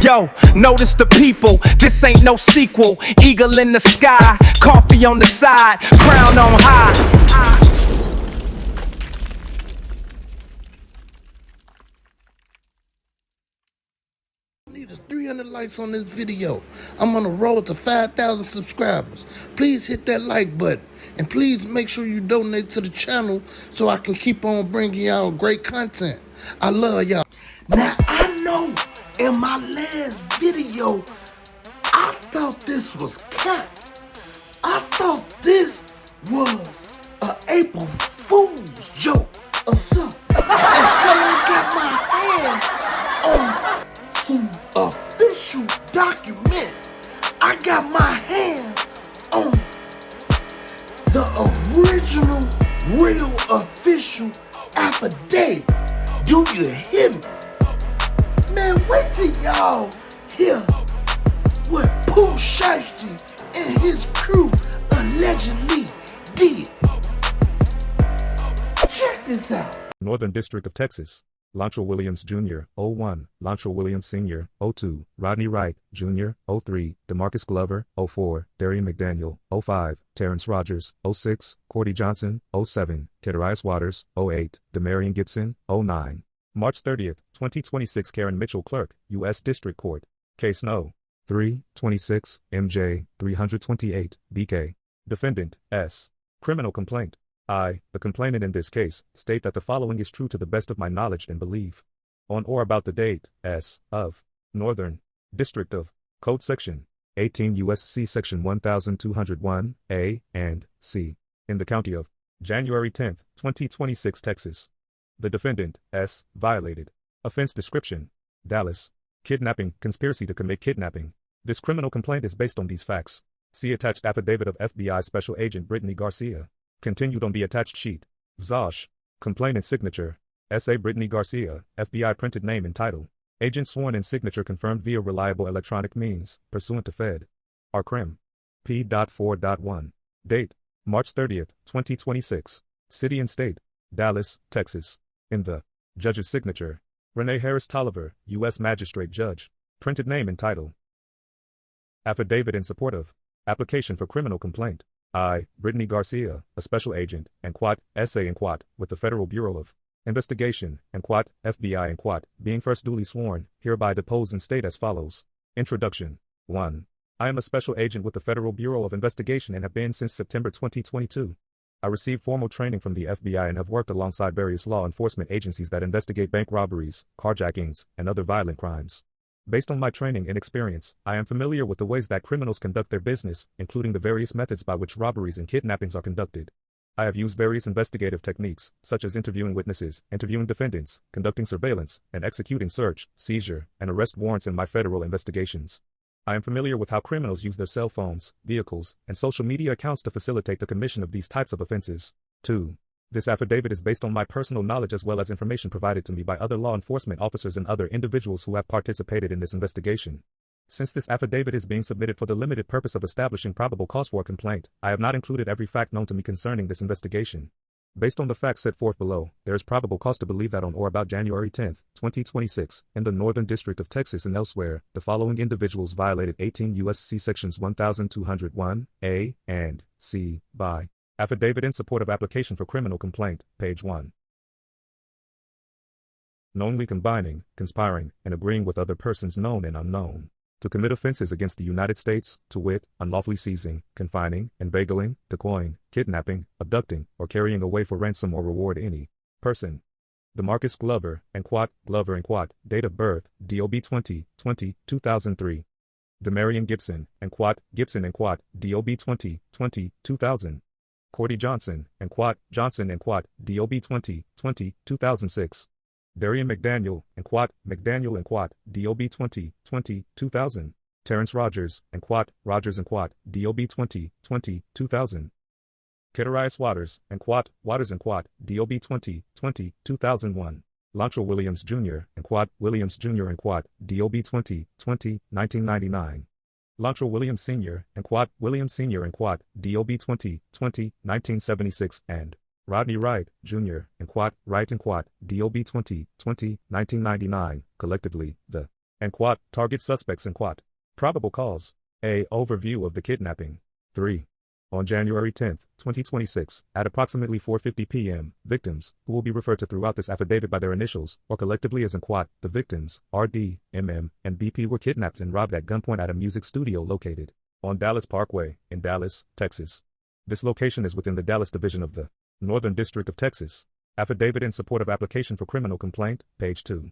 Yo, notice the people, this ain't no sequel. Eagle in the sky, coffee on the side, crown on high. Need us 300 likes on this video. I'm on the road to 5,000 subscribers. Please hit that like button. And please make sure you donate to the channel so I can keep on bringing y'all great content. I love y'all. Now, I know in my last video, I thought this was cap. I thought this was an April Fool's joke or something. Until I got my hands on some official documents. I got my hands on the original, real, official affidavit. Do you hear me? Man, wait till y'all hear what Pooh Shiesty and his crew allegedly did. Check this out. Northern District of Texas. Lontrell Williams Jr. 01, Lontrell Williams Sr. 02, Rodney Wright Jr. 03, DeMarcus Glover 04, Darian McDaniel 05, Terrence Rogers 06, Cordy Johnson 07, Kedarius Waters 08, Demarion Gibson 09. March 30th, 2026 Karen Mitchell Clerk, U.S. District Court. Case No. 326, MJ 328, BK. Defendant, S. Criminal complaint. I, the complainant in this case, state that the following is true to the best of my knowledge and belief. On or about the date, S, of, Northern District of, Code Section, 18 U.S.C. Section 1201, A, and C, in the county of, January 10th, 2026 Texas. The defendant, S, violated. Offense description, Dallas. Kidnapping, conspiracy to commit kidnapping. This criminal complaint is based on these facts. See attached affidavit of FBI Special Agent Brittany Garcia. Continued on the attached sheet. VZOSH. Complainant signature. S.A. Brittany Garcia, FBI printed name and title. Agent sworn in signature confirmed via reliable electronic means, pursuant to Fed. RCRIM. P.4.1. Date. March 30th, 2026. City and State. Dallas, Texas. In the judge's signature. Renee Harris Tolliver, U.S. Magistrate Judge. Printed name and title. Affidavit in support of. Application for criminal complaint. I, Brittany Garcia, a special agent, and Quat, SA and Quat, with the Federal Bureau of Investigation, and Quat, FBI and Quat, being first duly sworn, hereby depose and state as follows. Introduction. 1. I am a special agent with the Federal Bureau of Investigation and have been since September 2022. I received formal training from the FBI and have worked alongside various law enforcement agencies that investigate bank robberies, carjackings, and other violent crimes. Based on my training and experience, I am familiar with the ways that criminals conduct their business, including the various methods by which robberies and kidnappings are conducted. I have used various investigative techniques, such as interviewing witnesses, interviewing defendants, conducting surveillance, and executing search, seizure, and arrest warrants in my federal investigations. I am familiar with how criminals use their cell phones, vehicles, and social media accounts to facilitate the commission of these types of offenses. 2. This affidavit is based on my personal knowledge as well as information provided to me by other law enforcement officers and other individuals who have participated in this investigation. Since this affidavit is being submitted for the limited purpose of establishing probable cause for a complaint, I have not included every fact known to me concerning this investigation. Based on the facts set forth below, there is probable cause to believe that on or about January 10, 2026, in the Northern District of Texas and elsewhere, the following individuals violated 18 U.S.C. Sections 1201, A, and C, by Affidavit in support of application for criminal complaint, page 1. Knowingly combining, conspiring, and agreeing with other persons known and unknown to commit offenses against the United States, to wit, unlawfully seizing, confining, inveigling, decoying, kidnapping, abducting, or carrying away for ransom or reward any person. DeMarcus Glover and Quat, date of birth, DOB 20/20/2003. Demarion Gibson and Quat, DOB 20/20/2000. Cordy Johnson and Quat, DOB 20/20/2006. Darian McDaniel and Quat, DOB 20/20/2000. Terrence Rogers and Quat, DOB 20/20/2000. Kedarius Waters and Quat, DOB 20/20/2001. Lontrell Williams Jr. and Quat, DOB 20/20/1999. Lontrell Williams Sr. and Quat, DOB 20/20/1976, and Rodney Wright Jr. and Quat, DOB 20/20/1999, collectively, the And quat, target suspects and quat. Probable cause. A. Overview of the kidnapping. 3. On January 10, 2026, at approximately 4:50 p.m., victims, who will be referred to throughout this affidavit by their initials, or collectively as in quat, the victims, RD, MM, and BP were kidnapped and robbed at gunpoint at a music studio located on Dallas Parkway, in Dallas, Texas. This location is within the Dallas Division of the Northern District of Texas. Affidavit in support of application for criminal complaint, page 2.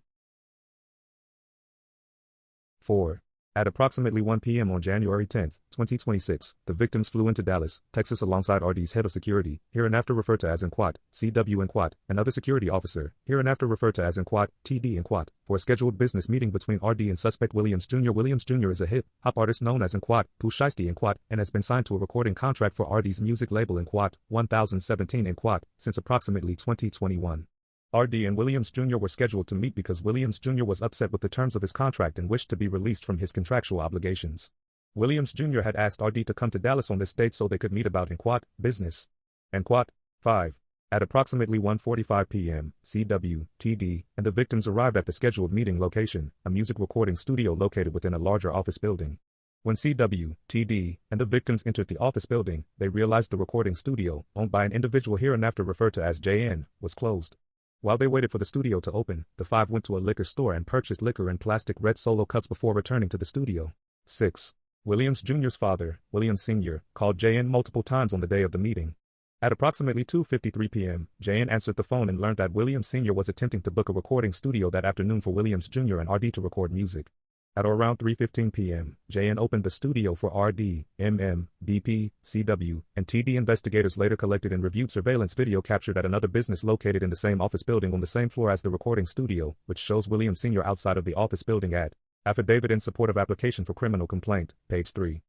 4. At approximately 1 p.m. on January 10, 2026, the victims flew into Dallas, Texas alongside RD's head of security, hereinafter referred to as in quat, CW in quat, and other security officer, hereinafter referred to as in quat, TD in quat, for a scheduled business meeting between RD and suspect Williams Jr. Williams Jr. is a hip-hop artist known as in quat, Pooh Shiesty in quat, and has been signed to a recording contract for RD's music label in quat, 1017 in quat, since approximately 2021. RD and Williams Jr. were scheduled to meet because Williams Jr. was upset with the terms of his contract and wished to be released from his contractual obligations. Williams Jr. had asked RD to come to Dallas on this date so they could meet about in quat, business. And quat. 5. At approximately 1:45 p.m., CW, TD, and the victims arrived at the scheduled meeting location, a music recording studio located within a larger office building. When CW, TD, and the victims entered the office building, they realized the recording studio, owned by an individual hereinafter referred to as JN, was closed. While they waited for the studio to open, the five went to a liquor store and purchased liquor in plastic red Solo cups before returning to the studio. 6. Williams Jr.'s father, Williams Sr., called JN multiple times on the day of the meeting. At approximately 2:53 p.m., JN answered the phone and learned that Williams Sr. was attempting to book a recording studio that afternoon for Williams Jr. and RD to record music. At around 3:15 p.m., JN opened the studio for RD, MM, BP, CW, and TD. Investigators later collected and reviewed surveillance video captured at another business located in the same office building on the same floor as the recording studio, which shows Williams Sr. outside of the office building at Affidavit in support of application for criminal complaint, page 3.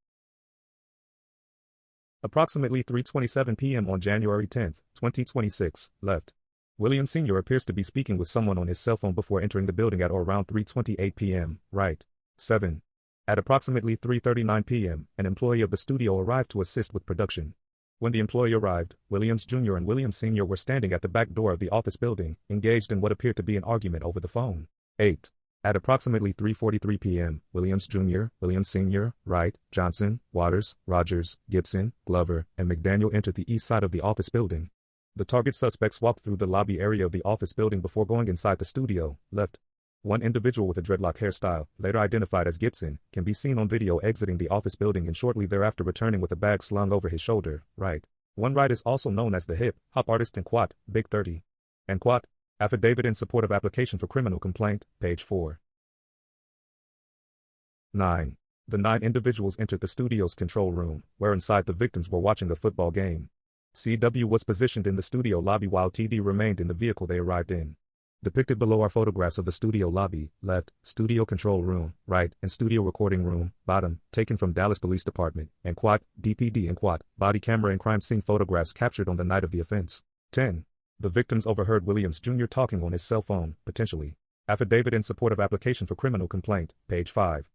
Approximately 3:27 p.m. on January 10, 2026, left. Williams Sr. appears to be speaking with someone on his cell phone before entering the building at or around 3:28 p.m., right. 7. At approximately 3:39 p.m., an employee of the studio arrived to assist with production. When the employee arrived, Williams Jr. and Williams Sr. were standing at the back door of the office building, engaged in what appeared to be an argument over the phone. 8. At approximately 3:43 p.m., Williams Jr., Williams Sr., Wright, Johnson, Waters, Rogers, Gibson, Glover, and McDaniel entered the east side of the office building. The target suspects walked through the lobby area of the office building before going inside the studio, left. One individual with a dreadlock hairstyle, later identified as Gibson, can be seen on video exiting the office building and shortly thereafter returning with a bag slung over his shoulder, right. One Wright is also known as the hip-hop artist in quat, Big 30. And quat. Affidavit in support of application for criminal complaint, page 4. 9. The 9 individuals entered the studio's control room, where inside the victims were watching a football game. CW was positioned in the studio lobby while TD remained in the vehicle they arrived in. Depicted below are photographs of the studio lobby, left, studio control room, right, and studio recording room, bottom, taken from Dallas Police Department, and quat, DPD and quat, body camera and crime scene photographs captured on the night of the offense. 10. The victims overheard Williams Jr. talking on his cell phone, potentially. Affidavit in support of application for criminal complaint, page 5.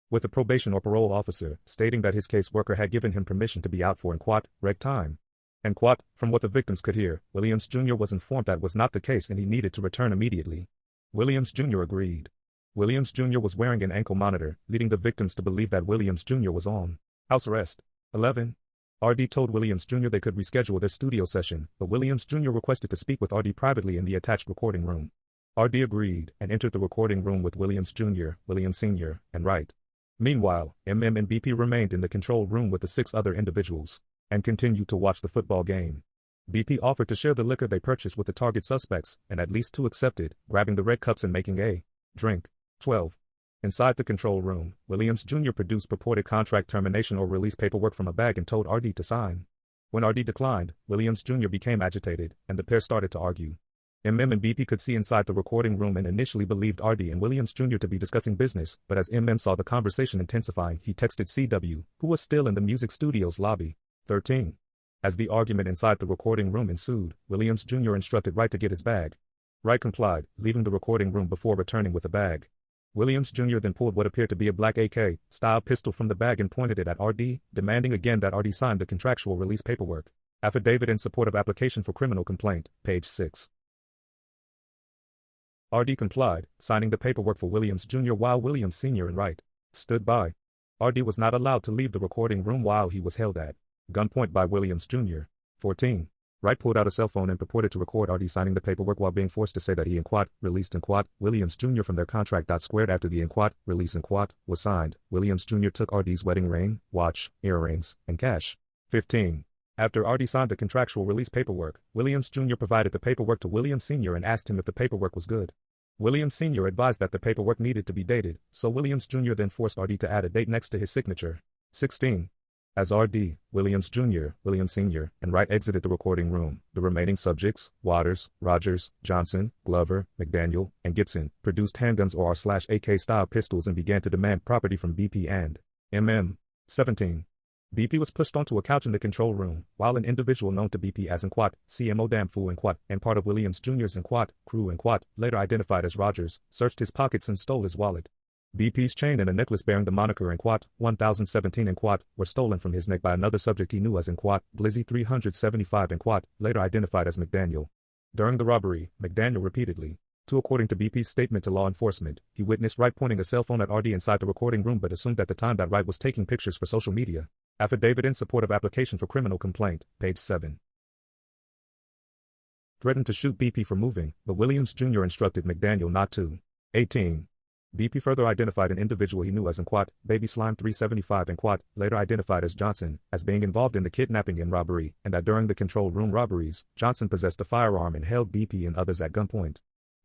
With a probation or parole officer, stating that his caseworker had given him permission to be out for in quat, reg time. And quat, from what the victims could hear, Williams Jr. was informed that was not the case and he needed to return immediately. Williams Jr. agreed. Williams Jr. was wearing an ankle monitor, leading the victims to believe that Williams Jr. was on house arrest. 11. RD told Williams Jr. they could reschedule their studio session, but Williams Jr. requested to speak with RD privately in the attached recording room. RD agreed and entered the recording room with Williams Jr., Williams Sr., and Wright. Meanwhile, MM and BP remained in the control room with the 6 other individuals and continued to watch the football game. BP offered to share the liquor they purchased with the target suspects, and at least 2 accepted, grabbing the red cups and making a drink. 12. Inside the control room, Williams Jr. produced purported contract termination or release paperwork from a bag and told RD to sign. When RD declined, Williams Jr. became agitated, and the pair started to argue. MM and BP could see inside the recording room and initially believed RD and Williams Jr. to be discussing business, but as MM saw the conversation intensifying, he texted CW, who was still in the music studio's lobby. 13. As the argument inside the recording room ensued, Williams Jr. instructed Wright to get his bag. Wright complied, leaving the recording room before returning with a bag. Williams Jr. then pulled what appeared to be a black AK-style pistol from the bag and pointed it at RD, demanding again that RD sign the contractual release paperwork. Affidavit in support of application for criminal complaint, page 6. RD complied, signing the paperwork for Williams Jr. while Williams Sr. and Wright stood by. RD was not allowed to leave the recording room while he was held at gunpoint by Williams Jr. 14. Wright pulled out a cell phone and purported to record RD signing the paperwork while being forced to say that he released Williams Jr. from their contract. After the release was signed, Williams Jr. took RD's wedding ring, watch, earrings, and cash. 15. After RD signed the contractual release paperwork, Williams Jr. provided the paperwork to Williams Sr. and asked him if the paperwork was good. Williams Sr. advised that the paperwork needed to be dated, so Williams Jr. then forced RD to add a date next to his signature. 16. As RD, Williams Jr., Williams Sr., and Wright exited the recording room, the remaining subjects, Waters, Rogers, Johnson, Glover, McDaniel, and Gibson, produced handguns or AK-style pistols and began to demand property from BP and MM. 17. BP was pushed onto a couch in the control room, while an individual known to BP as CMO Damfu and part of Williams Jr.'s crew later identified as Rogers, searched his pockets and stole his wallet. BP's chain and a necklace bearing the moniker 1017 were stolen from his neck by another subject he knew as Blizzy 375 later identified as McDaniel. During the robbery, McDaniel repeatedly, according to BP's statement to law enforcement, he witnessed Wright pointing a cell phone at RD inside the recording room but assumed at the time that Wright was taking pictures for social media. Affidavit in support of application for criminal complaint, page 7. Threatened to shoot BP for moving, but Williams Jr. instructed McDaniel not to. 18. BP further identified an individual he knew as Baby Slime 375 later identified as Johnson, as being involved in the kidnapping and robbery, and that during the control room robberies, Johnson possessed a firearm and held BP and others at gunpoint.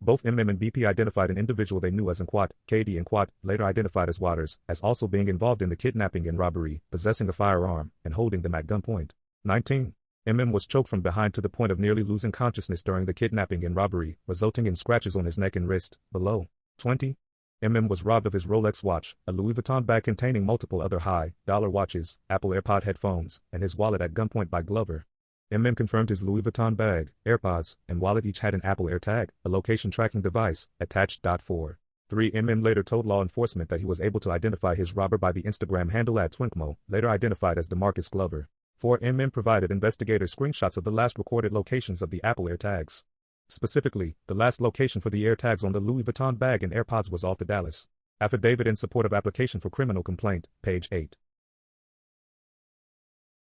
Both MM and BP identified an individual they knew as KD later identified as Waters, as also being involved in the kidnapping and robbery, possessing a firearm, and holding them at gunpoint. 19. MM was choked from behind to the point of nearly losing consciousness during the kidnapping and robbery, resulting in scratches on his neck and wrist, below. 20. MM was robbed of his Rolex watch, a Louis Vuitton bag containing multiple other high-dollar watches, Apple AirPod headphones, and his wallet at gunpoint by Glover. MM confirmed his Louis Vuitton bag, AirPods, and wallet each had an Apple AirTag, a location tracking device, attached. 4. 3. MM later told law enforcement that he was able to identify his robber by the Instagram handle at Twinkmo, later identified as DeMarcus Glover. 4. MM provided investigators screenshots of the last recorded locations of the Apple AirTags. Specifically, the last location for the AirTags on the Louis Vuitton bag and AirPods was off the Dallas. Affidavit in support of application for criminal complaint, page 8.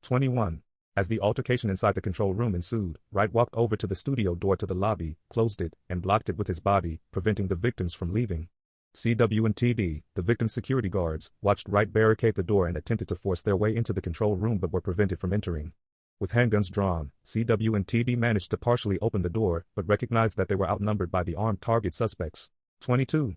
21. As the altercation inside the control room ensued, Wright walked over to the studio door to the lobby, closed it, and blocked it with his body, preventing the victims from leaving. CW and TD, the victim's security guards, watched Wright barricade the door and attempted to force their way into the control room but were prevented from entering. With handguns drawn, CW and TD managed to partially open the door, but recognized that they were outnumbered by the armed target suspects. 22.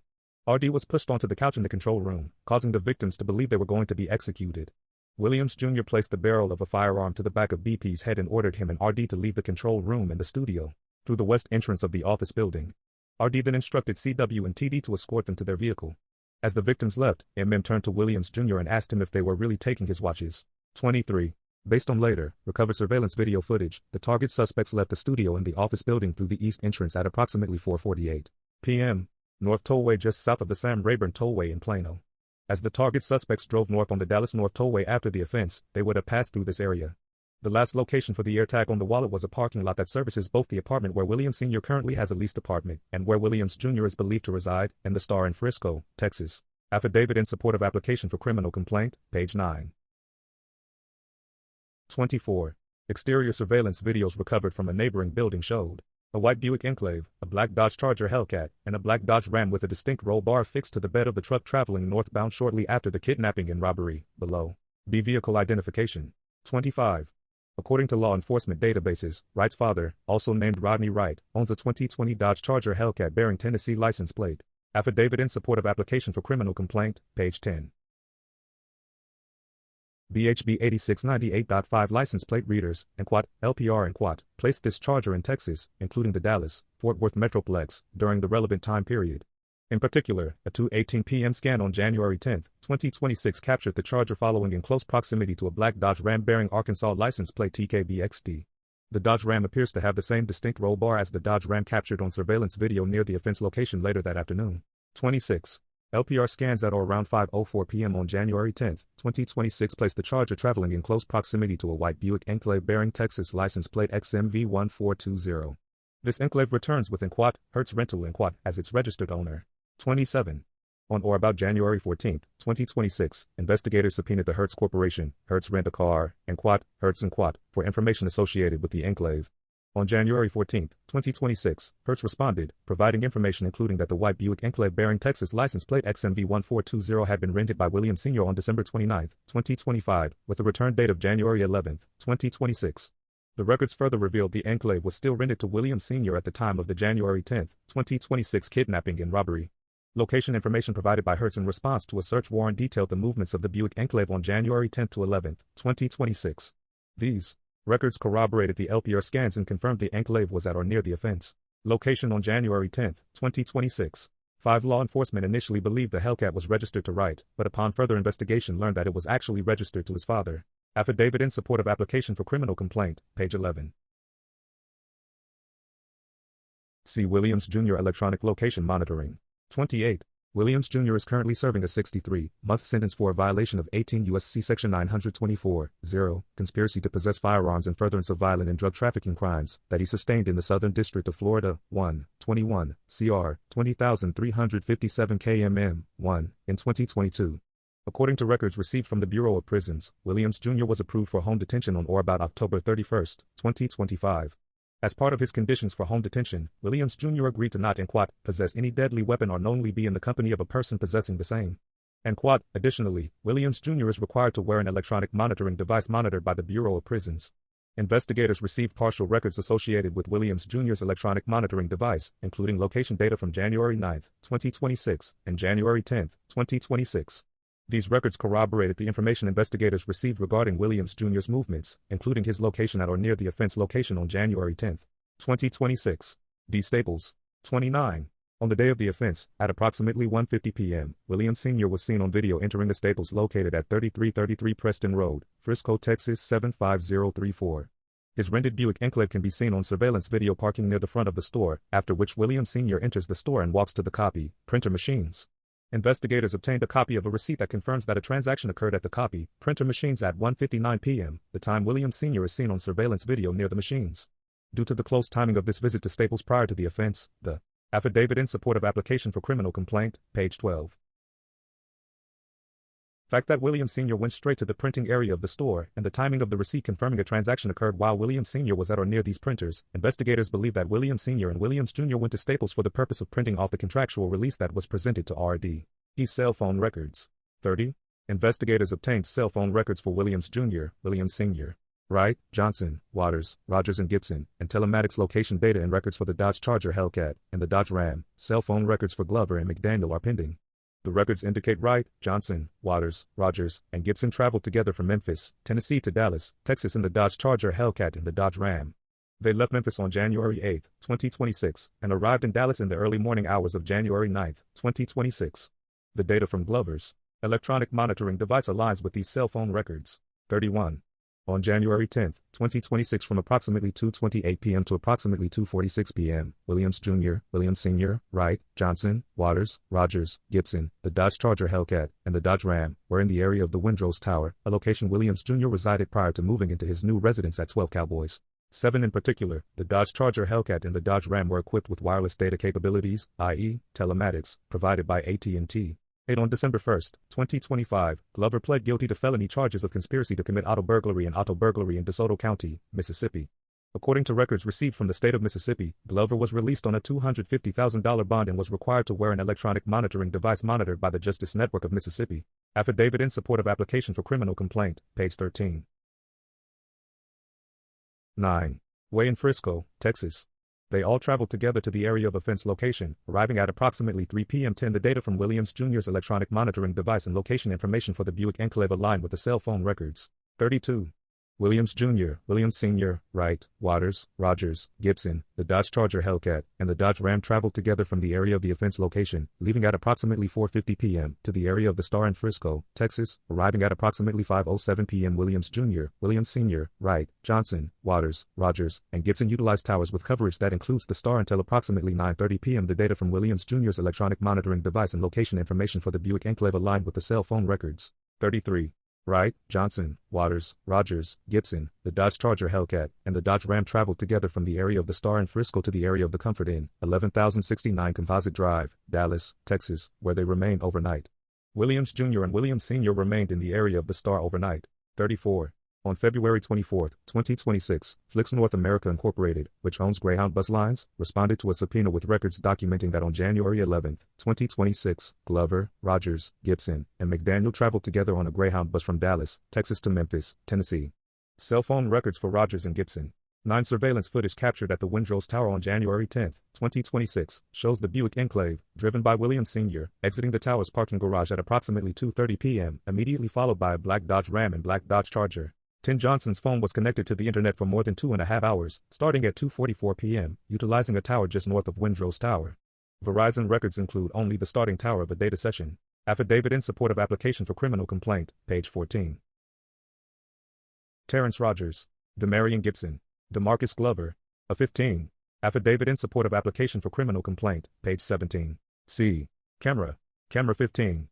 RD was pushed onto the couch in the control room, causing the victims to believe they were going to be executed. Williams Jr. placed the barrel of a firearm to the back of BP's head and ordered him and RD to leave the control room and the studio through the west entrance of the office building. RD then instructed CW and TD to escort them to their vehicle. As the victims left, MM turned to Williams Jr. and asked him if they were really taking his watches. 23. Based on later, recovered surveillance video footage, the target suspects left the studio and the office building through the east entrance at approximately 4:48 p.m. North Tollway just south of the Sam Rayburn Tollway in Plano. As the target suspects drove north on the Dallas North Tollway after the offense, they would have passed through this area. The last location for the AirTag on the wallet was a parking lot that services both the apartment where Williams Sr. currently has a leased apartment and where Williams Jr. is believed to reside, and the Star in Frisco, Texas. Affidavit in support of application for criminal complaint, page 9. 24. Exterior surveillance videos recovered from a neighboring building showed a white Buick Enclave, a black Dodge Charger Hellcat, and a black Dodge Ram with a distinct roll bar fixed to the bed of the truck traveling northbound shortly after the kidnapping and robbery, below. B. Vehicle identification. 25. According to law enforcement databases, Wright's father, also named Rodney Wright, owns a 2020 Dodge Charger Hellcat bearing Tennessee license plate. Affidavit in support of application for criminal complaint, page 10. BHB 8698.5 license plate readers, and LPR and placed this Charger in Texas, including the Dallas, Fort Worth Metroplex, during the relevant time period. In particular, a 2:18 p.m. scan on January 10, 2026 captured the Charger following in close proximity to a black Dodge Ram bearing Arkansas license plate TKBXD. The Dodge Ram appears to have the same distinct roll bar as the Dodge Ram captured on surveillance video near the offense location later that afternoon. 26. LPR scans at or around 5:04 p.m. on January 10, 2026 placed the Charger traveling in close proximity to a white Buick Enclave bearing Texas license plate XMV1420. This enclave returns with Hertz Rental as its registered owner. 27. On or about January 14, 2026, investigators subpoenaed the Hertz Corporation, Hertz Rent-A-Car, and Hertz and for information associated with the enclave. On January 14, 2026, Hertz responded, providing information including that the white Buick Enclave bearing Texas license plate XMV1420 had been rented by William Sr. on December 29, 2025, with a return date of January 11, 2026. The records further revealed the enclave was still rented to William Sr. at the time of the January 10, 2026 kidnapping and robbery. Location information provided by Hertz in response to a search warrant detailed the movements of the Buick Enclave on January 10 to 11, 2026. These records corroborated the LPR scans and confirmed the enclave was at or near the offense location on January 10, 2026. 5 Law enforcement initially believed the Hellcat was registered to Wright, but upon further investigation learned that it was actually registered to his father. Affidavit in support of application for criminal complaint, page 11. See Williams Jr. Electronic Location Monitoring. 28. Williams Jr. is currently serving a 63-month sentence for a violation of 18 U.S.C. Section 924, conspiracy to possess firearms in furtherance of violent and drug trafficking crimes, that he sustained in the Southern District of Florida, 21 CR 20,357 kmm, in 2022. According to records received from the Bureau of Prisons, Williams Jr. was approved for home detention on or about October 31, 2025. As part of his conditions for home detention, Williams Jr. agreed to not possess any deadly weapon or knowingly be in the company of a person possessing the same. Additionally, Williams Jr. is required to wear an electronic monitoring device monitored by the Bureau of Prisons. Investigators received partial records associated with Williams Jr.'s electronic monitoring device, including location data from January 9, 2026, and January 10, 2026. These records corroborated the information investigators received regarding Williams Jr.'s movements, including his location at or near the offense location on January 10, 2026. D. Staples. 29. On the day of the offense, at approximately 1:50 p.m., Williams Sr. was seen on video entering the Staples located at 3333 Preston Road, Frisco, Texas 75034. His rented Buick Enclave can be seen on surveillance video parking near the front of the store, after which Williams Sr. enters the store and walks to the printer machines. Investigators obtained a copy of a receipt that confirms that a transaction occurred at the printer machines at 1:59 p.m., the time Williams Sr. is seen on surveillance video near the machines. Due to the close timing of this visit to Staples prior to the offense, the affidavit in support of application for criminal complaint, page 12. Fact that Williams Sr. went straight to the printing area of the store, and the timing of the receipt confirming a transaction occurred while Williams Sr. was at or near these printers. Investigators believe that Williams Sr. and Williams Jr. went to Staples for the purpose of printing off the contractual release that was presented to R.D.'s cell phone records. 30. Investigators obtained cell phone records for Williams Jr., Williams Sr., Wright, Johnson, Waters, Rogers and Gibson, and telematics location data and records for the Dodge Charger Hellcat and the Dodge Ram. Cell phone records for Glover and McDaniel are pending. The records indicate Wright, Johnson, Waters, Rogers, and Gibson traveled together from Memphis, Tennessee to Dallas, Texas in the Dodge Charger Hellcat and the Dodge Ram. They left Memphis on January 8, 2026, and arrived in Dallas in the early morning hours of January 9, 2026. The data from Glover's electronic monitoring device aligns with these cell phone records. 31. On January 10, 2026 from approximately 2:28 p.m. to approximately 2:46 p.m., Williams Jr., Williams Sr., Wright, Johnson, Waters, Rogers, Gibson, the Dodge Charger Hellcat, and the Dodge Ram were in the area of the Windrose Tower, a location Williams Jr. resided prior to moving into his new residence at 12 Cowboys. 7 in particular, the Dodge Charger Hellcat and the Dodge Ram were equipped with wireless data capabilities, i.e., telematics, provided by AT&T. 8 On December 1, 2025, Glover pled guilty to felony charges of conspiracy to commit auto burglary in DeSoto County, Mississippi. According to records received from the state of Mississippi, Glover was released on a $250,000 bond and was required to wear an electronic monitoring device monitored by the Justice Network of Mississippi. Affidavit in support of application for criminal complaint, page 13. 9. Way in Frisco, Texas. They all traveled together to the area of offense location, arriving at approximately 3 p.m. 10. The data from Williams Jr.'s electronic monitoring device and location information for the Buick Enclave aligned with the cell phone records. 32. Williams Jr., Williams Sr., Wright, Waters, Rogers, Gibson, the Dodge Charger Hellcat, and the Dodge Ram traveled together from the area of the offense location, leaving at approximately 4:50 p.m. to the area of the Star in Frisco, Texas, arriving at approximately 5:07 p.m. Williams Jr., Williams Sr., Wright, Johnson, Waters, Rogers, and Gibson utilized towers with coverage that includes the Star until approximately 9:30 p.m. The data from Williams Jr.'s electronic monitoring device and location information for the Buick Enclave aligned with the cell phone records. 33. Wright, Johnson, Waters, Rogers, Gibson, the Dodge Charger Hellcat, and the Dodge Ram traveled together from the area of the Star in Frisco to the area of the Comfort Inn, 11,069 Composite Drive, Dallas, Texas, where they remained overnight. Williams Jr. and Williams Sr. remained in the area of the Star overnight. 34. On February 24, 2026, Flix North America Incorporated, which owns Greyhound Bus Lines, responded to a subpoena with records documenting that on January 11, 2026, Glover, Rogers, Gibson, and McDaniel traveled together on a Greyhound bus from Dallas, Texas to Memphis, Tennessee. Cell phone records for Rogers and Gibson. 9 surveillance footage captured at the Windrose Tower on January 10, 2026, shows the Buick Enclave, driven by Williams Sr., exiting the tower's parking garage at approximately 2:30 p.m., immediately followed by a black Dodge Ram and black Dodge Charger. Tim Johnson's phone was connected to the internet for more than 2.5 hours, starting at 2:44 p.m., utilizing a tower just north of Windrose Tower. Verizon records include only the starting tower of a data session. Affidavit in support of application for criminal complaint, page 14. Terrence Rogers, Demarion Gibson, DeMarcus Glover, a 15. Affidavit in support of application for criminal complaint, page 17. C. Camera 15.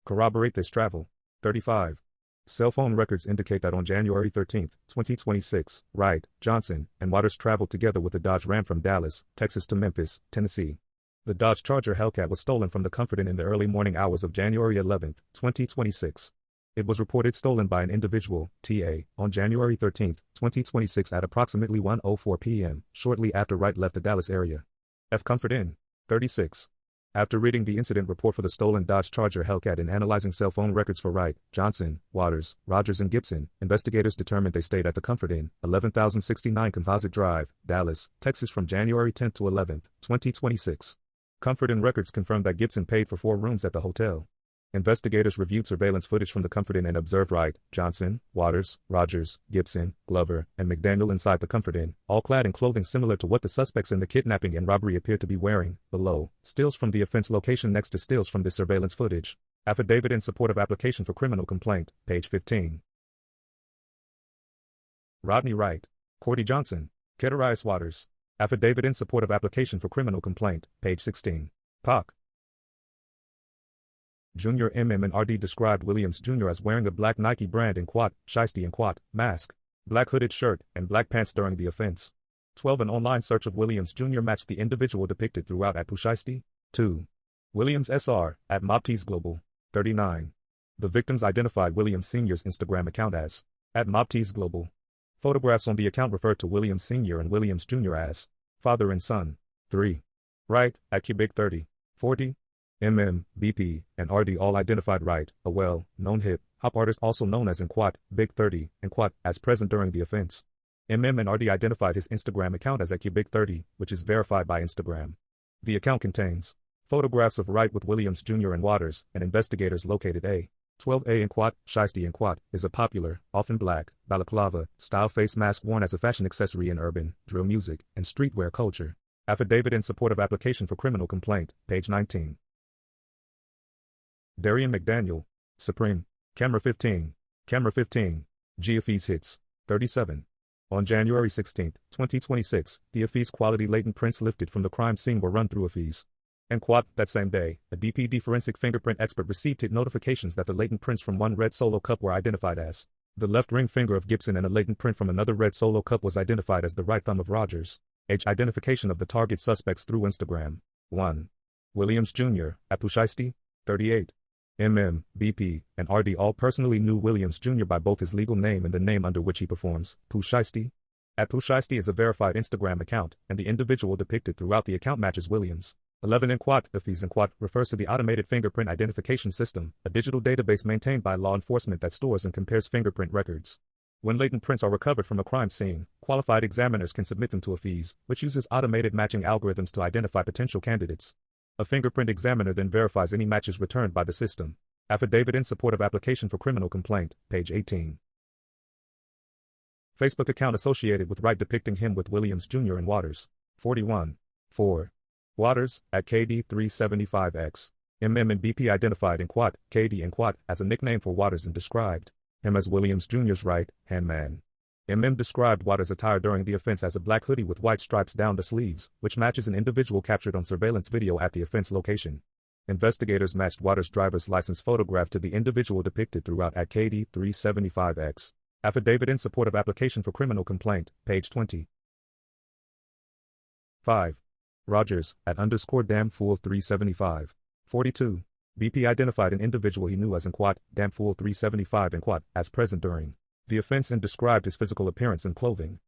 Corroborate this travel. 35. Cell phone records indicate that on January 13, 2026, Wright, Johnson, and Waters traveled together with a Dodge Ram from Dallas, Texas to Memphis, Tennessee. The Dodge Charger Hellcat was stolen from the Comfort Inn in the early morning hours of January 11, 2026. It was reported stolen by an individual, T.A., on January 13, 2026 at approximately 1:04 p.m., shortly after Wright left the Dallas area. F. Comfort Inn. 36. After reading the incident report for the stolen Dodge Charger Hellcat and analyzing cell phone records for Wright, Johnson, Waters, Rogers and Gibson, investigators determined they stayed at the Comfort Inn, 11,069 Composite Drive, Dallas, Texas from January 10 to 11, 2026. Comfort Inn records confirmed that Gibson paid for 4 rooms at the hotel. Investigators reviewed surveillance footage from the Comfort Inn and observed Wright, Johnson, Waters, Rogers, Gibson, Glover, and McDaniel inside the Comfort Inn, all clad in clothing similar to what the suspects in the kidnapping and robbery appeared to be wearing. Below, stills from the offense location next to stills from this surveillance footage. Affidavit in support of application for criminal complaint, page 15. Rodney Wright, Cordy Johnson, Kedarius Waters. Affidavit in support of application for criminal complaint, page 16. Pac. Jr. MM and RD described Williams Jr. as wearing a black Nike brand and Pooh Shiesty and Pooh mask, black hooded shirt, and black pants during the offense. 12. An online search of Williams Jr. matched the individual depicted throughout at Pooh Shiesty. 2. Williams SR, at Mobtees Global. 39. The victims identified Williams Sr.'s Instagram account as, at Mobtees Global. Photographs on the account referred to Williams Sr. and Williams Jr. as, father and son. 3. Wright, at Cubic 30. 40. MM, BP, and RD all identified Wright, a well-known hip-hop artist also known as in Big 30, and as present during the offense. MM and RD identified his Instagram account as at Cubic 30, which is verified by Instagram. The account contains photographs of Wright with Williams Jr. and Waters, and investigators located a 12A and Shiesty and is a popular, often black, balaclava style face mask worn as a fashion accessory in urban, drill music, and streetwear culture. Affidavit in support of application for criminal complaint, page 19. Darian McDaniel, Supreme, Camera 15, GFE's Hits, 37. On January 16, 2026, the Afees quality latent prints lifted from the crime scene were run through Afees. And that same day, a DPD forensic fingerprint expert received hit notifications that the latent prints from one red Solo cup were identified as the left ring finger of Gibson, and a latent print from another red Solo cup was identified as the right thumb of Rogers. Identification of the target suspects through Instagram. 1. Williams Jr., at Pooh Shiesty, 38. MM, BP, and RD all personally knew Williams Jr. by both his legal name and the name under which he performs, Pooh Shiesty. At Pooh Shiesty is a verified Instagram account, and the individual depicted throughout the account matches Williams. 11. In Afees and refers to the Automated Fingerprint Identification System, a digital database maintained by law enforcement that stores and compares fingerprint records. When latent prints are recovered from a crime scene, qualified examiners can submit them to Afees, which uses automated matching algorithms to identify potential candidates. A fingerprint examiner then verifies any matches returned by the system. Affidavit in support of application for criminal complaint, page 18. Facebook account associated with Wright depicting him with Williams Jr. and Waters. 41. 4. Waters, at KD375X. MM and BP identified in KD and as a nickname for Waters and described him as Williams Jr.'s right-hand man. MM described Waters' attire during the offense as a black hoodie with white stripes down the sleeves, which matches an individual captured on surveillance video at the offense location. Investigators matched Waters' driver's license photograph to the individual depicted throughout at KD 375X. Affidavit in support of application for criminal complaint, page 20. 5. Rogers, at _damn fool 375. 42. BP identified an individual he knew as damn fool 375 as present during the offense and described his physical appearance and clothing.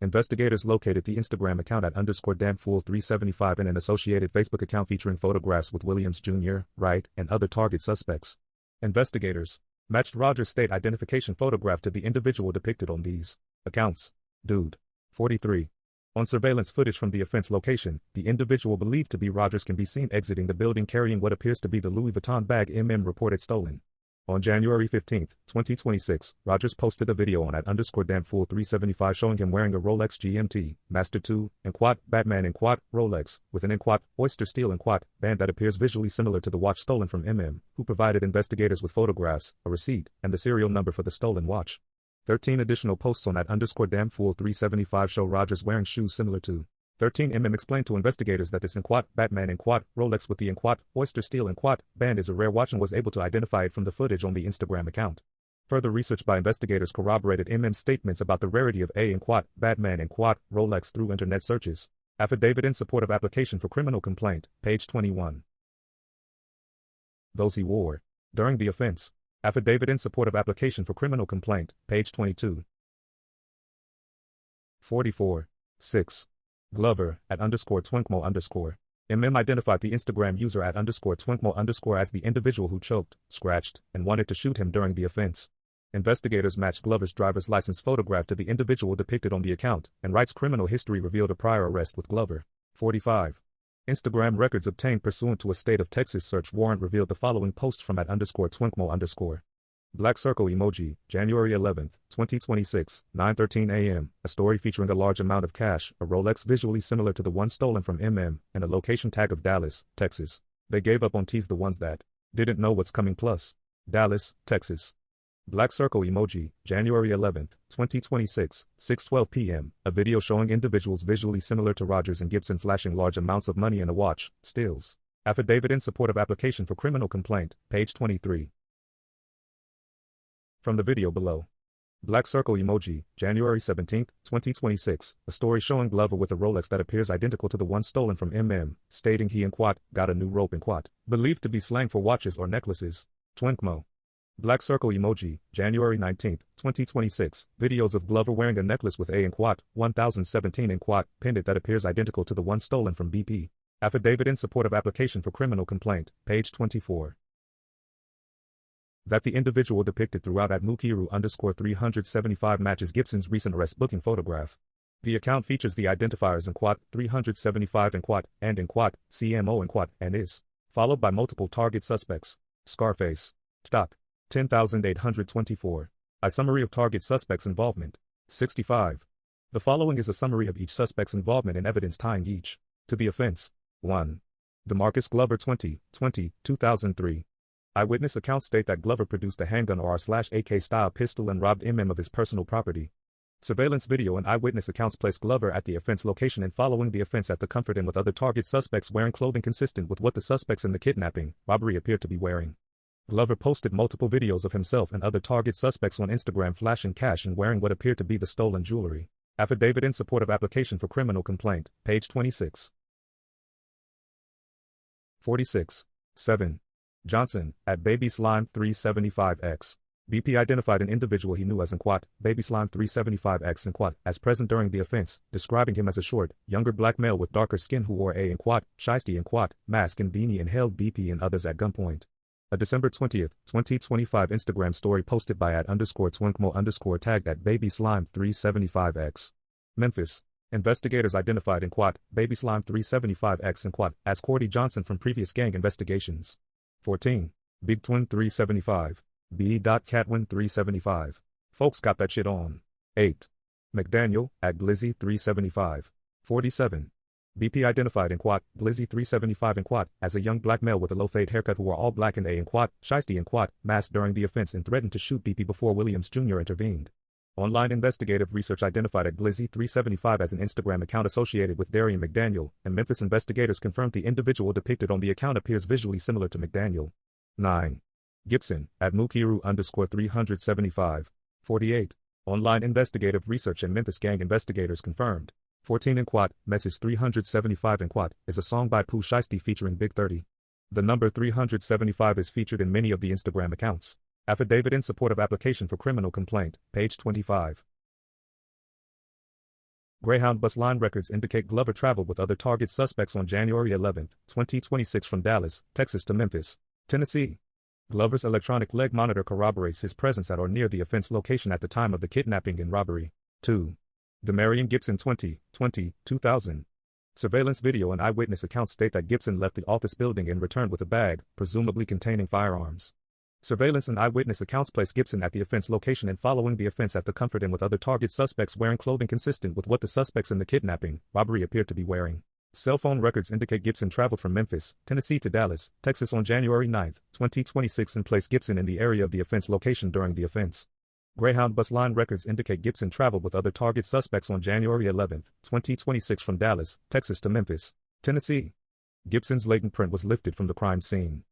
Investigators located the Instagram account at damn fool 375 and an associated Facebook account featuring photographs with Williams Jr., Wright, and other target suspects. Investigators matched Rogers' state identification photograph to the individual depicted on these accounts. Dude. 43. On surveillance footage from the offense location, the individual believed to be Rogers can be seen exiting the building carrying what appears to be the Louis Vuitton bag reported stolen. On January 15, 2026, Rogers posted a video on at _damn fool 375 showing him wearing a Rolex GMT, Master 2, and Batman and Rolex, with an oyster steel and band that appears visually similar to the watch stolen from who provided investigators with photographs, a receipt, and the serial number for the stolen watch. 13 additional posts on at _damn fool 375 show Rogers wearing shoes similar to 13 explained to investigators that this Batman and Rolex with the oyster steel and band is a rare watch and was able to identify it from the footage on the Instagram account. Further research by investigators corroborated statements about the rarity of Batman and Rolex through internet searches. Affidavit in support of application for criminal complaint, page 21. Those he wore during the offense. Affidavit in support of application for criminal complaint, page 22. 44. 6. Glover, at _twinkmo_. Identified the Instagram user at _twinkmo_ as the individual who choked, scratched, and wanted to shoot him during the offense. Investigators matched Glover's driver's license photograph to the individual depicted on the account, and Wright's criminal history revealed a prior arrest with Glover. 45. Instagram records obtained pursuant to a state of Texas search warrant revealed the following posts from at _twinkmo_. Black circle emoji, January 11, 2026, 9:13 a.m. A story featuring a large amount of cash, a Rolex visually similar to the one stolen from and a location tag of Dallas, Texas. They gave up on tease the ones that didn't know what's coming plus. Dallas, Texas. Black circle emoji, January 11, 2026, 6:12 p.m. A video showing individuals visually similar to Rogers and Gibson flashing large amounts of money in a watch, stills. Affidavit in support of application for criminal complaint, page 23. From the video below. Black circle emoji, January 17, 2026, a story showing Glover with a Rolex that appears identical to the one stolen from stating he and got a new rope and believed to be slang for watches or necklaces. Twinkmo. Black circle emoji, January 19, 2026, videos of Glover wearing a necklace with a 1017 and pendant that appears identical to the one stolen from BP. Affidavit in support of application for criminal complaint, page 24. That the individual depicted throughout at Mukiru _375 matches Gibson's recent arrest booking photograph. The account features the identifiers in 375 and in CMO and is followed by multiple target suspects. Scarface. Stock. 10,824. A summary of target suspects' involvement. 65. The following is a summary of each suspect's involvement and evidence tying each to the offense. 1. DeMarcus Glover 2003. Eyewitness accounts state that Glover produced a handgun or R/AK style pistol and robbed of his personal property. Surveillance video and eyewitness accounts place Glover at the offense location and following the offense at the Comfort Inn with other target suspects wearing clothing consistent with what the suspects in the kidnapping, robbery appeared to be wearing. Glover posted multiple videos of himself and other target suspects on Instagram flashing cash and wearing what appeared to be the stolen jewelry. Affidavit in support of application for criminal complaint, page 26. 46. 7. Johnson, at Baby Slime 375X. BP identified an individual he knew as Baby Slime 375X as present during the offense, describing him as a short, younger black male with darker skin who wore a Shiesty mask and beanie and held BP and others at gunpoint. A December 20, 2025 Instagram story posted by at _twinkmo_ tagged at Baby Slime 375X. Memphis. Investigators identified Baby Slime 375X as Cordy Johnson from previous gang investigations. 14. Big Twin 375. B.Catwin 375. Folks got that shit on. 8. McDaniel, at Glizzy 375. 47. BP identified Glizzy 375 as a young black male with a low fade haircut who wore all black and a Shiesty mask during the offense and threatened to shoot BP before Williams Jr. intervened. Online investigative research identified a Glizzy375 as an Instagram account associated with Darian McDaniel, and Memphis investigators confirmed the individual depicted on the account appears visually similar to McDaniel. 9. Gibson, at Mukiru_375. 48. Online investigative research and Memphis gang investigators confirmed. 14 in Quat, message 375 in Quat, is a song by Pooh Shiesty featuring Big 30. The number 375 is featured in many of the Instagram accounts. Affidavit in support of application for criminal complaint, page 25. Greyhound bus line records indicate Glover traveled with other target suspects on January 11, 2026 from Dallas, Texas to Memphis, Tennessee. Glover's electronic leg monitor corroborates his presence at or near the offense location at the time of the kidnapping and robbery. 2. Demarion Gibson 2000. Surveillance video and eyewitness accounts state that Gibson left the office building and returned with a bag, presumably containing firearms. Surveillance and eyewitness accounts place Gibson at the offense location and following the offense at the Comfort Inn with other target suspects wearing clothing consistent with what the suspects in the kidnapping, robbery appeared to be wearing. Cell phone records indicate Gibson traveled from Memphis, Tennessee to Dallas, Texas on January 9, 2026 and placed Gibson in the area of the offense location during the offense. Greyhound bus line records indicate Gibson traveled with other target suspects on January 11, 2026 from Dallas, Texas to Memphis, Tennessee. Gibson's latent print was lifted from the crime scene.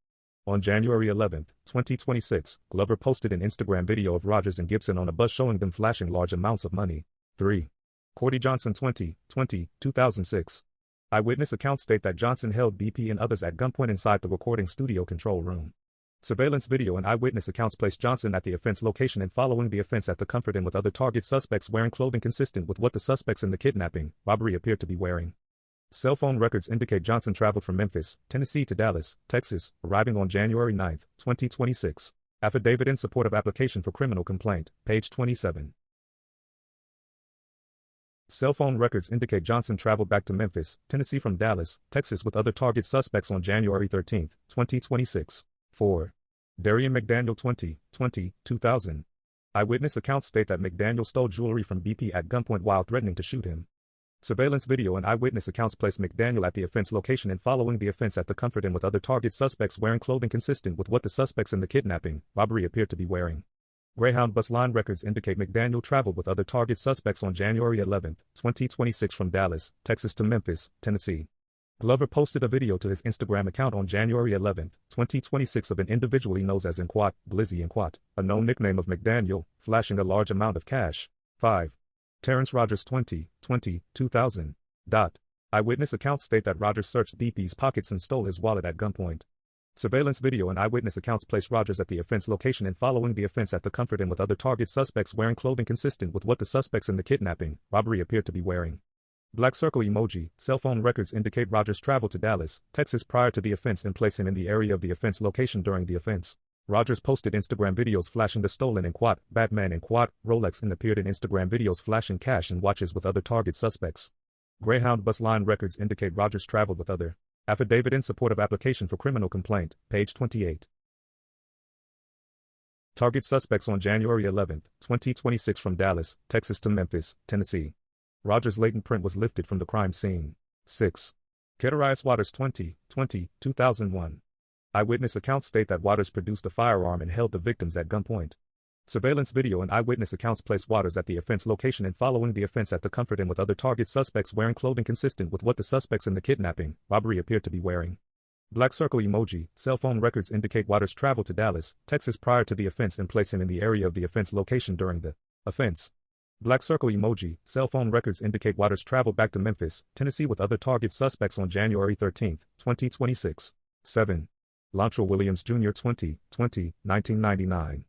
On January 11, 2026, Glover posted an Instagram video of Rogers and Gibson on a bus showing them flashing large amounts of money. 3. Cordy Johnson 2006. Eyewitness accounts state that Johnson held BP and others at gunpoint inside the recording studio control room. Surveillance video and eyewitness accounts placed Johnson at the offense location and following the offense at the Comfort Inn with other target suspects wearing clothing consistent with what the suspects in the kidnapping, robbery appeared to be wearing. Cell phone records indicate Johnson traveled from Memphis, Tennessee to Dallas, Texas, arriving on January 9, 2026. Affidavit in support of application for criminal complaint, page 27. Cell phone records indicate Johnson traveled back to Memphis, Tennessee from Dallas, Texas with other target suspects on January 13, 2026. 4. Darian McDaniel 2000. Eyewitness accounts state that McDaniel stole jewelry from BP at gunpoint while threatening to shoot him. Surveillance video and eyewitness accounts place McDaniel at the offense location and following the offense at the Comfort Inn with other target suspects wearing clothing consistent with what the suspects in the kidnapping, robbery appeared to be wearing. Greyhound bus line records indicate McDaniel traveled with other target suspects on January 11, 2026 from Dallas, Texas to Memphis, Tennessee. Glover posted a video to his Instagram account on January 11, 2026 of an individual he knows as Inquat, Glizzy Inquat, a known nickname of McDaniel, flashing a large amount of cash. 5. Terrence Rogers 2000. Eyewitness accounts state that Rogers searched DP's pockets and stole his wallet at gunpoint. Surveillance video and eyewitness accounts place Rogers at the offense location and following the offense at the Comfort Inn with other target suspects wearing clothing consistent with what the suspects in the kidnapping, robbery appeared to be wearing. Black circle emoji. Cell phone records indicate Rogers traveled to Dallas, Texas prior to the offense and placed him in the area of the offense location during the offense. Rogers posted Instagram videos flashing the stolen Inquat, Batman Inquat, Rolex and appeared in Instagram videos flashing cash and watches with other target suspects. Greyhound bus line records indicate Rogers traveled with other. Affidavit in support of application for criminal complaint, page 28. Target suspects on January 11, 2026 from Dallas, Texas to Memphis, Tennessee. Rogers' latent print was lifted from the crime scene. 6. Kedarius Waters 2001. Eyewitness accounts state that Waters produced a firearm and held the victims at gunpoint. Surveillance video and eyewitness accounts place Waters at the offense location and following the offense at the Comfort Inn with other target suspects wearing clothing consistent with what the suspects in the kidnapping, robbery appeared to be wearing. Black circle emoji. Cell phone records indicate Waters traveled to Dallas, Texas prior to the offense and placed him in the area of the offense location during the offense. Black circle emoji. Cell phone records indicate Waters traveled back to Memphis, Tennessee with other target suspects on January 13, 2026. 7. Lontrell Williams Jr. 1999.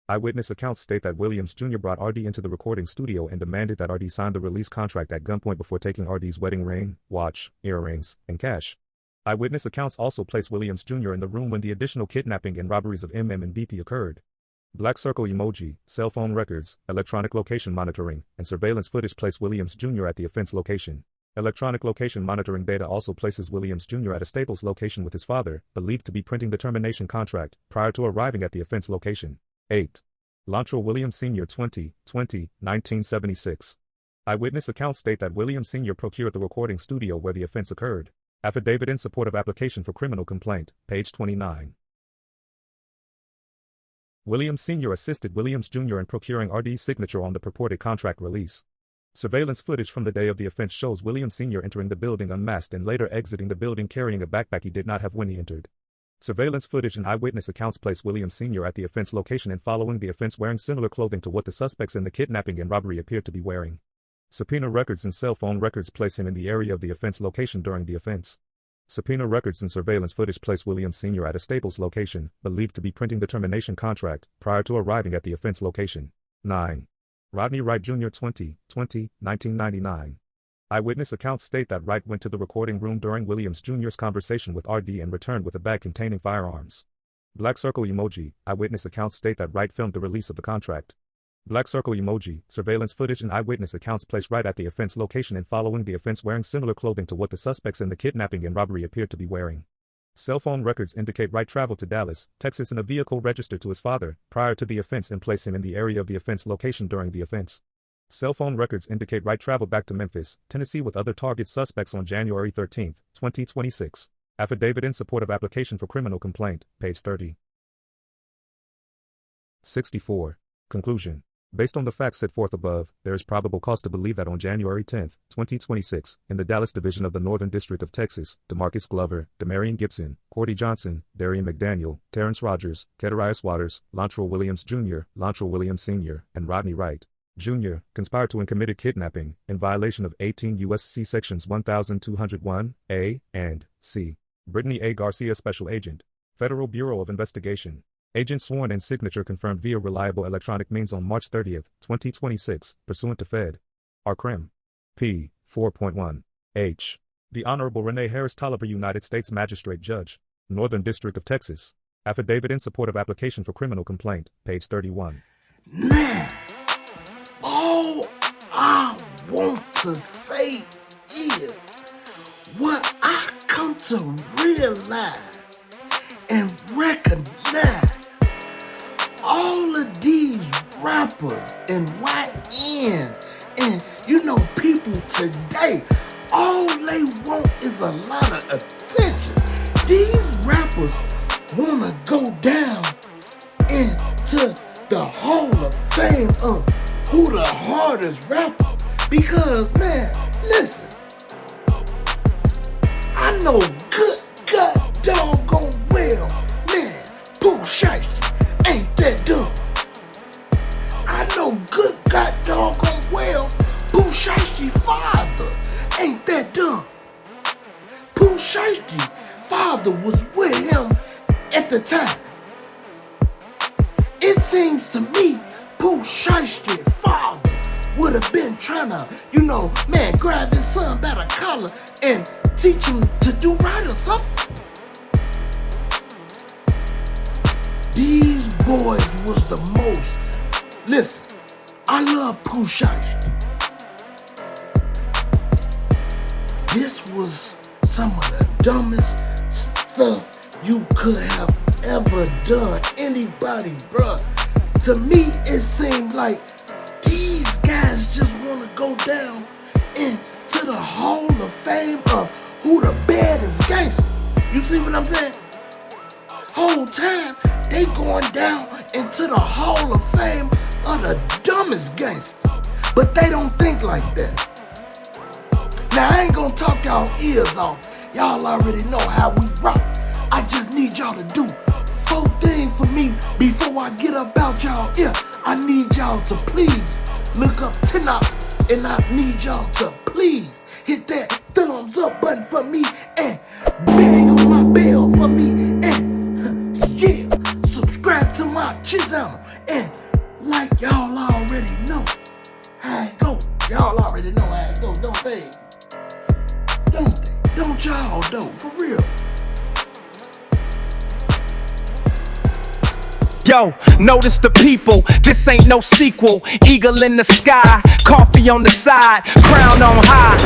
Eyewitness accounts state that Williams Jr. brought RD into the recording studio and demanded that RD sign the release contract at gunpoint before taking RD's wedding ring, watch, earrings, and cash. Eyewitness accounts also place Williams Jr. in the room when the additional kidnapping and robberies of MM and BP occurred. Black circle emoji. Cell phone records, electronic location monitoring, and surveillance footage place Williams Jr. at the offense location. Electronic location monitoring data also places Williams Jr. at a Staples location with his father, believed to be printing the termination contract, prior to arriving at the offense location. 8. Lontrell Williams Sr. 1976. Eyewitness accounts state that Williams Sr. procured the recording studio where the offense occurred. Affidavit in support of application for criminal complaint, page 29. Williams Sr. assisted Williams Jr. in procuring RD's signature on the purported contract release. Surveillance footage from the day of the offense shows Williams Sr. entering the building unmasked and later exiting the building carrying a backpack he did not have when he entered. Surveillance footage and eyewitness accounts place Williams Sr. at the offense location and following the offense wearing similar clothing to what the suspects in the kidnapping and robbery appeared to be wearing. Subpoena records and cell phone records place him in the area of the offense location during the offense. Subpoena records and surveillance footage place Williams Sr. at a Staples location, believed to be printing the termination contract, prior to arriving at the offense location. 9. Rodney Wright Jr. 1999. Eyewitness accounts state that Wright went to the recording room during Williams Jr.'s conversation with RD and returned with a bag containing firearms. Black circle emoji. Eyewitness accounts state that Wright filmed the release of the contract. Black circle emoji. Surveillance footage and eyewitness accounts place Wright at the offense location and following the offense wearing similar clothing to what the suspects in the kidnapping and robbery appeared to be wearing. Cell phone records indicate Wright traveled to Dallas, Texas in a vehicle registered to his father, prior to the offense and place him in the area of the offense location during the offense. Cell phone records indicate Wright traveled back to Memphis, Tennessee with other target suspects on January 13, 2026. Affidavit in support of application for criminal complaint, page 30. 64. Conclusion. Based on the facts set forth above, there is probable cause to believe that on January 10, 2026, in the Dallas Division of the Northern District of Texas, DeMarcus Glover, Demarion Gibson, Cordy Johnson, Darian McDaniel, Terrence Rogers, Kedarius Waters, Lontrell Williams Jr., Lontrell Williams Sr., and Rodney Wright Jr. conspired to and committed kidnapping in violation of 18 U.S.C. Sections 1201, A and C. Brittany A. Garcia, Special Agent, Federal Bureau of Investigation. Agent sworn and signature confirmed via reliable electronic means on March 30, 2026, pursuant to Fed. Crim. P. 4.1. H. The Honorable Renee Harris Tolliver, United States Magistrate Judge, Northern District of Texas. Affidavit in support of application for criminal complaint, page 31. Now, all I want to say is what I come to realize and recognize. All of these rappers and YNs and people today, all they want is a lot of attention. These rappers wanna go down into the Hall of Fame of who the hardest rapper. Because man, listen, I know good God doggone well, man, Pooh Shiesty ain't that dumb. I know good God doggone well, Pooh Shiesty father ain't that dumb. Pooh Shiesty father was with him at the time. It seems to me Pooh Shiesty father would have been trying to, grab his son by the collar and teach him to do right or something. These boys was the most. Listen, I love Pooh Shiesty. This was some of the dumbest stuff you could have ever done. Anybody, bruh. To me, it seemed like these guys just want to go down into the Hall of Fame of who the baddest gangster. You see what I'm saying? Whole time, they going down into the Hall of Fame of the dumbest gangsters. But they don't think like that. Now, I ain't gonna talk y'all ears off. Y'all already know how we rock. I just need y'all to do 4 things for me before I get up out y'all ear. I need y'all to please look up tonight, and I need y'all to please hit that thumbs up button for me and bang on my bell for me and yeah, subscribe to my channel and like y'all already know how it go. Y'all already know how it go, don't they? Don't they? Don't y'all though, for real. Yo, notice the people, this ain't no sequel. Eagle in the sky, coffee on the side, crown on high.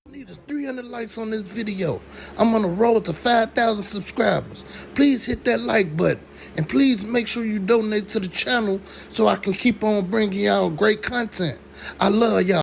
Need us 300 likes on this video. I'm on the road to 5,000 subscribers. Please hit that like button. And please make sure you donate to the channel so I can keep on bringing y'all great content. I love y'all.